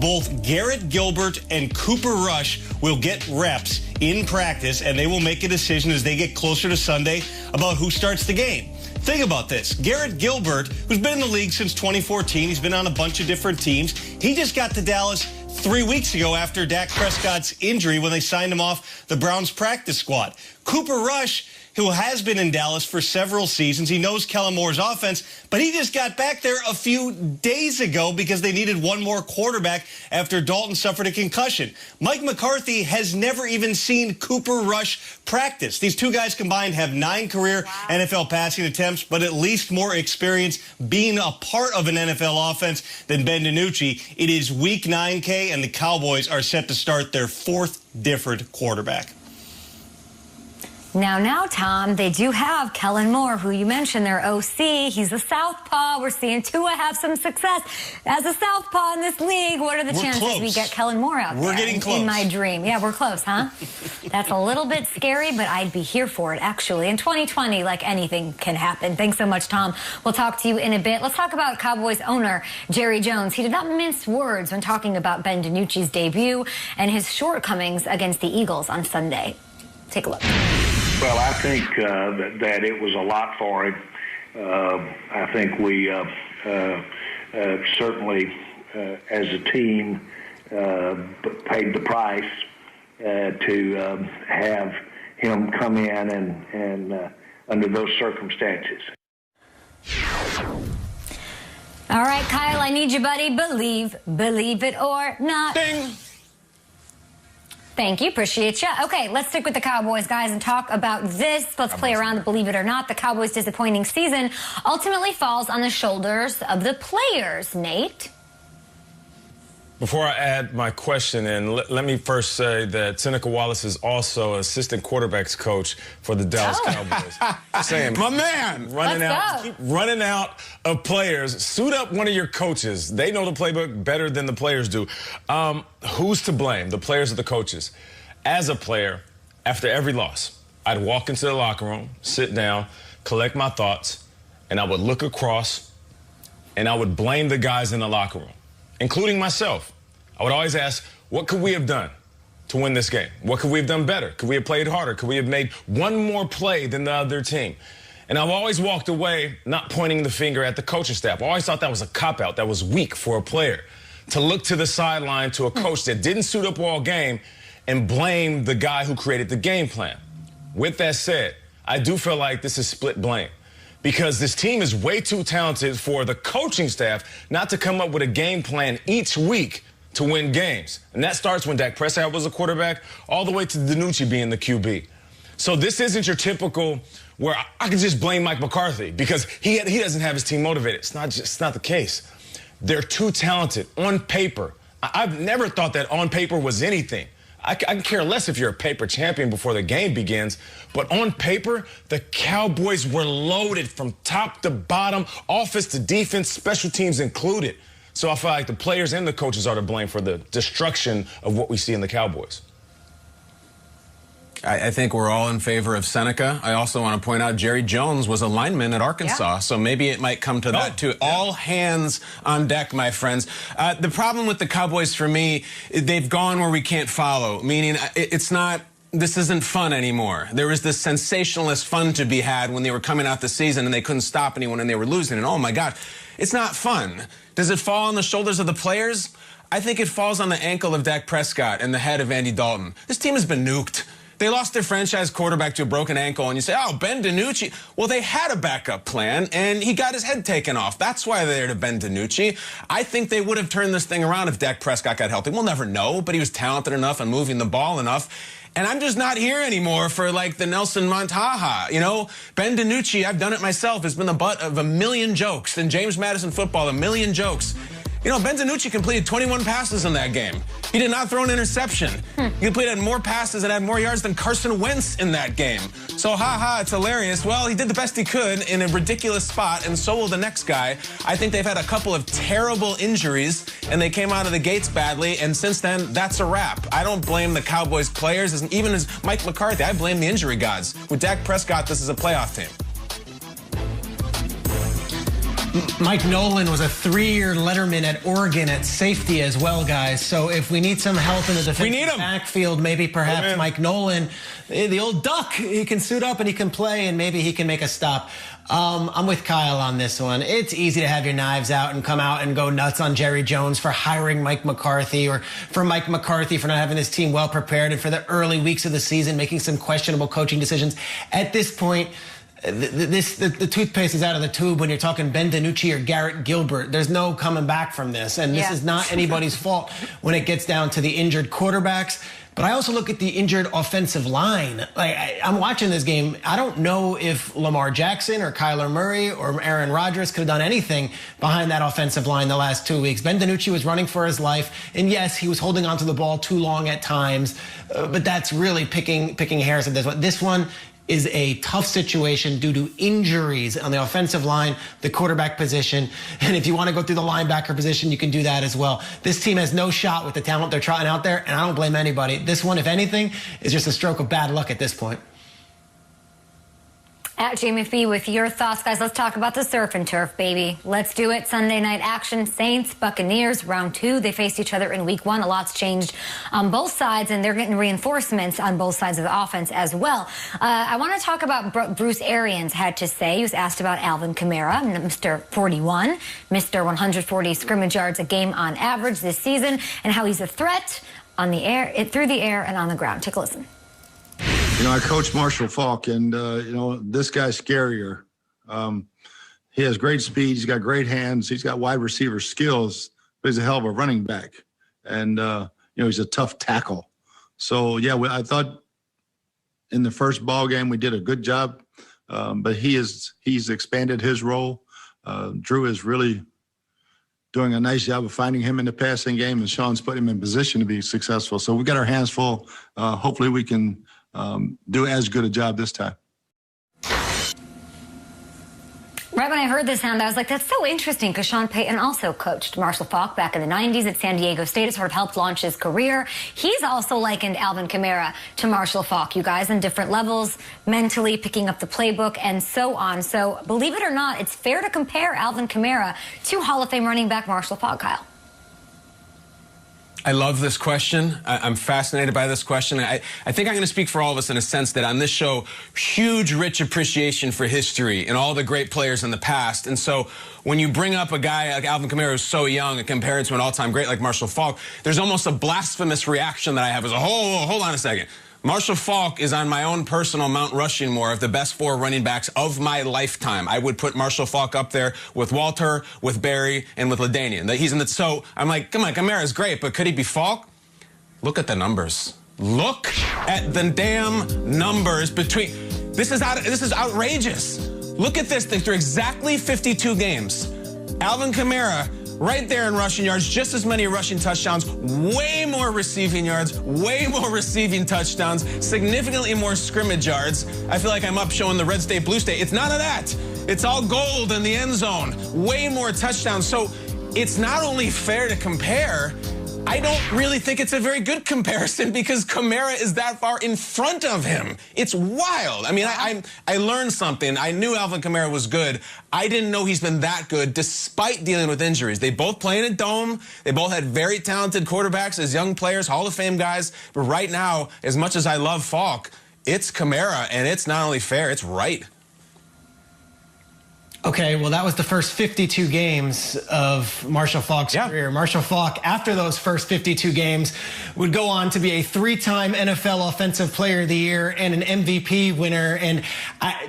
both Garrett Gilbert and Cooper Rush will get reps in practice, and they will make a decision as they get closer to Sunday about who starts the game. Think about this. Garrett Gilbert, who's been in the league since 2014, he's been on a bunch of different teams. He just got to Dallas 3 weeks ago after Dak Prescott's injury when they signed him off the Browns practice squad. Cooper Rush, who has been in Dallas for several seasons, he knows Kellen Moore's offense, but he just got back there a few days ago because they needed one more quarterback after Dalton suffered a concussion. Mike McCarthy has never even seen Cooper Rush practice. These two guys combined have 9 career NFL passing attempts, but at least more experience being a part of an NFL offense than Ben DiNucci. It is week 9, and the Cowboys are set to start their 4th different quarterback. Now, Tom, they do have Kellen Moore, who you mentioned, their OC. He's a southpaw. We're seeing Tua have some success as a southpaw in this league. What are the chances we get Kellen Moore out there? We're getting close. In my dream. Yeah, we're close, huh? That's a little bit scary, but I'd be here for it, actually. In 2020, like anything can happen. Thanks so much, Tom. We'll talk to you in a bit. Let's talk about Cowboys owner Jerry Jones. He did not mince words when talking about Ben DiNucci's debut and his shortcomings against the Eagles on Sunday. Take a look. Well, I think that it was a lot for him. I think we certainly, as a team, paid the price to have him come in and under those circumstances. All right, Kyle, I need you, buddy. Believe it or not. Ding. Thank you. Appreciate you. Okay, let's stick with the Cowboys, guys, and talk about this. Let's play around the believe it or not. The Cowboys' disappointing season ultimately falls on the shoulders of the players. Nate? Before I add my question in, let me first say that Seneca Wallace is also assistant quarterbacks coach for the Dallas Cowboys. Saying, my man, running out of players. Suit up one of your coaches. They know the playbook better than the players do. Who's to blame, the players or the coaches? As a player, after every loss, I'd walk into the locker room, sit down, collect my thoughts, and I would look across, and I would blame the guys in the locker room, including myself. I would always ask, what could we have done to win this game? What could we have done better? Could we have played harder? Could we have made one more play than the other team? And I've always walked away not pointing the finger at the coaching staff. I always thought that was a cop-out, that was weak for a player, to look to the sideline to a coach that didn't suit up all game and blame the guy who created the game plan. With that said, I do feel like this is split blame, because this team is way too talented for the coaching staff not to come up with a game plan each week to win games. And that starts when Dak Prescott was a quarterback all the way to DiNucci being the QB. So this isn't your typical where I can just blame Mike McCarthy because he doesn't have his team motivated. It's not the case. They're too talented on paper. I've never thought that on paper was anything. I can care less if you're a paper champion before the game begins, but on paper, the Cowboys were loaded from top to bottom, offense to defense, special teams included. So I feel like the players and the coaches are to blame for the destruction of what we see in the Cowboys. I think we're all in favor of Seneca. I also want to point out Jerry Jones was a lineman at Arkansas, so maybe it might come to that too. All hands on deck, my friends. The problem with the Cowboys for me, they've gone where we can't follow, meaning this isn't fun anymore. There was this sensationalist fun to be had when they were coming out the season and they couldn't stop anyone and they were losing. And oh my God, it's not fun. Does it fall on the shoulders of the players? I think it falls on the ankle of Dak Prescott and the head of Andy Dalton. This team has been nuked. They lost their franchise quarterback to a broken ankle, and you say, oh, Ben DiNucci. Well, they had a backup plan, and he got his head taken off. That's why they're to Ben DiNucci. I think they would have turned this thing around if Dak Prescott got healthy. We'll never know, but he was talented enough and moving the ball enough. And I'm just not here anymore for, like, the Nelson Montaha. You know, Ben DiNucci, I've done it myself, has been the butt of a million jokes. In James Madison football, a million jokes. You know, Ben DiNucci completed 21 passes in that game. He did not throw an interception. He completed more passes and had more yards than Carson Wentz in that game. So, it's hilarious. Well, he did the best he could in a ridiculous spot, and so will the next guy. I think they've had a couple of terrible injuries, and they came out of the gates badly, and since then, that's a wrap. I don't blame the Cowboys players, even as Mike McCarthy. I blame the injury gods. With Dak Prescott, this is a playoff team. Mike Nolan was a 3-year letterman at Oregon at safety as well, guys. So if we need some help in the defensive backfield, maybe perhaps Mike Nolan, the old duck, he can suit up and he can play and maybe he can make a stop. I'm with Kyle on this one. It's easy to have your knives out and come out and go nuts on Jerry Jones for hiring Mike McCarthy, or for Mike McCarthy for not having this team well prepared, and for the early weeks of the season making some questionable coaching decisions. At this point, the toothpaste is out of the tube when you're talking Ben DiNucci or Garrett Gilbert. There's no coming back from this, and this is not anybody's fault when it gets down to the injured quarterbacks. But I also look at the injured offensive line. I'm watching this game. I don't know if Lamar Jackson or Kyler Murray or Aaron Rodgers could have done anything behind that offensive line the last 2 weeks. Ben DiNucci was running for his life, and yes, he was holding onto the ball too long at times, but that's really picking hairs at this one. This one is a tough situation due to injuries on the offensive line, the quarterback position, and if you want to go through the linebacker position, you can do that as well. This team has no shot with the talent they're trotting out there, and I don't blame anybody. This one, if anything, is just a stroke of bad luck at this point. At Jamie Fee with your thoughts, guys. Let's talk about the surf and turf, baby. Let's do it. Sunday night action. Saints, Buccaneers, round 2. They faced each other in week 1. A lot's changed on both sides, and they're getting reinforcements on both sides of the offense as well. I want to talk about Bruce Arians had to say. He was asked about Alvin Kamara, Mr. 41, Mr. 140 scrimmage yards a game on average this season, and how he's a threat on the air, through the air, and on the ground. Take a listen. You know, I coach Marshall Faulk, and, this guy's scarier. He has great speed. He's got great hands. He's got wide receiver skills, but he's a hell of a running back. And, he's a tough tackle. So, yeah, I thought in the first ball game we did a good job, but he's expanded his role. Drew is really doing a nice job of finding him in the passing game, and Sean's put him in position to be successful. So we got our hands full. Hopefully we can do as good a job this time. Right when I heard this sound, I was like, that's so interesting, because Sean Payton also coached Marshall Faulk back in the 90s at San Diego State. It sort of helped launch his career. He's also likened Alvin Kamara to Marshall Faulk, you guys, on different levels, mentally picking up the playbook and so on. So believe it or not, it's fair to compare Alvin Kamara to Hall of Fame running back Marshall Faulk, Kyle. I love this question. I'm fascinated by this question. I think I'm going to speak for all of us in a sense that on this show, huge, rich appreciation for history and all the great players in the past. And so when you bring up a guy like Alvin Kamara who's so young and compare it to an all-time great like Marshall Faulk, there's almost a blasphemous reaction that I have as a hold on a second. Marshall Faulk is on my own personal Mount Rushmore of the best 4 running backs of my lifetime. I would put Marshall Faulk up there with Walter, with Barry, and with LaDainian. He's in the, so I'm like, come on, Kamara's great, but could he be Faulk? Look at the numbers. Look at the damn numbers between. This is outrageous. Look at this. Through exactly 52 games, Alvin Kamara, right there in rushing yards, just as many rushing touchdowns, way more receiving yards, way more receiving touchdowns, significantly more scrimmage yards. I feel like I'm up showing the red state, blue state. It's none of that. It's all gold in the end zone. Way more touchdowns. So it's not only fair to compare, I don't really think it's a very good comparison because Kamara is that far in front of him. It's wild. I mean, I learned something. I knew Alvin Kamara was good. I didn't know he's been that good despite dealing with injuries. They both play in a dome. They both had very talented quarterbacks as young players, Hall of Fame guys. But right now, as much as I love Faulk, it's Kamara, and it's not only fair, it's right. Okay, well, that was the first 52 games of Marshall Faulk's career. Marshall Faulk, after those first 52 games, would go on to be a 3-time NFL Offensive Player of the Year and an MVP winner. And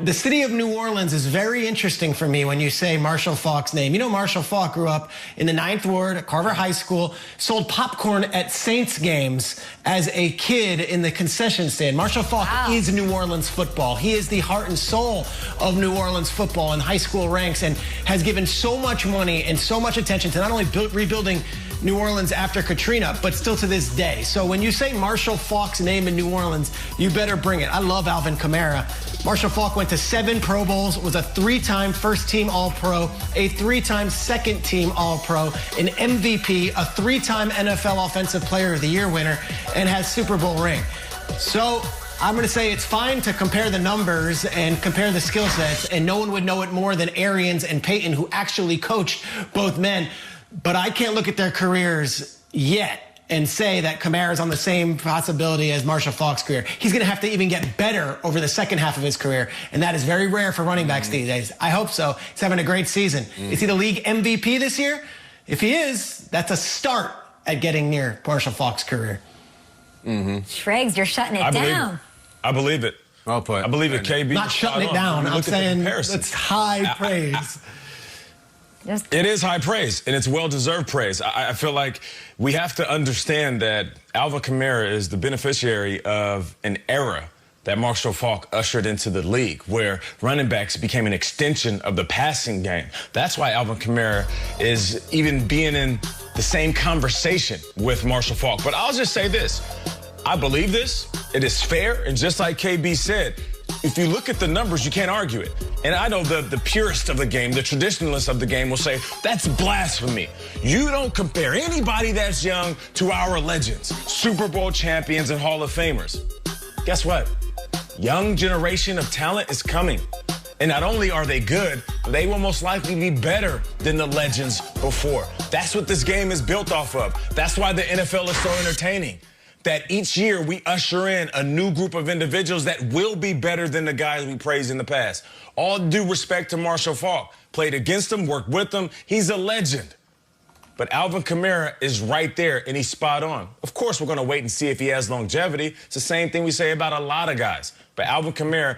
the city of New Orleans is very interesting for me when you say Marshall Faulk's name. You know, Marshall Faulk grew up in the 9th Ward at Carver High School, sold popcorn at Saints games as a kid in the concession stand. Marshall Faulk is New Orleans football. He is the heart and soul of New Orleans football in high school ranks, and has given so much money and so much attention to not only rebuilding New Orleans after Katrina, but still to this day. So when you say Marshall Faulk's name in New Orleans, you better bring it. I love Alvin Kamara. Marshall Faulk went to 7 Pro Bowls, was a 3-time first-team All-Pro, a 3-time second-team All-Pro, an MVP, a 3-time NFL Offensive Player of the Year winner, and has Super Bowl ring. So I'm going to say it's fine to compare the numbers and compare the skill sets, and no one would know it more than Arians and Peyton, who actually coached both men. But I can't look at their careers yet and say that Kamara's on the same possibility as Marshall Faulk's career. He's going to have to even get better over the second half of his career, and that is very rare for running backs these days. I hope so. He's having a great season. Is he the league MVP this year? If he is, that's a start at getting near Marshall Faulk's career. Shregs, you're shutting it down. I believe it. Well put. I believe it, KB. Not shutting it down. I'm saying it's high praise. It is high praise, and it's well-deserved praise. I feel like we have to understand that Alvin Kamara is the beneficiary of an era that Marshall Faulk ushered into the league, where running backs became an extension of the passing game. That's why Alvin Kamara is even being in the same conversation with Marshall Faulk. But I'll just say this. I believe this. It is fair, and just like KB said, if you look at the numbers, you can't argue it. And I know the purist of the game, the traditionalists of the game will say, that's blasphemy. You don't compare anybody that's young to our legends, Super Bowl champions and Hall of Famers. Guess what? Young generation of talent is coming. And not only are they good, they will most likely be better than the legends before. That's what this game is built off of. That's why the NFL is so entertaining. That each year we usher in a new group of individuals that will be better than the guys we praised in the past. All due respect to Marshall Faulk. Played against him, worked with him. He's a legend. But Alvin Kamara is right there, and he's spot on. Of course, we're going to wait and see if he has longevity. It's the same thing we say about a lot of guys. But Alvin Kamara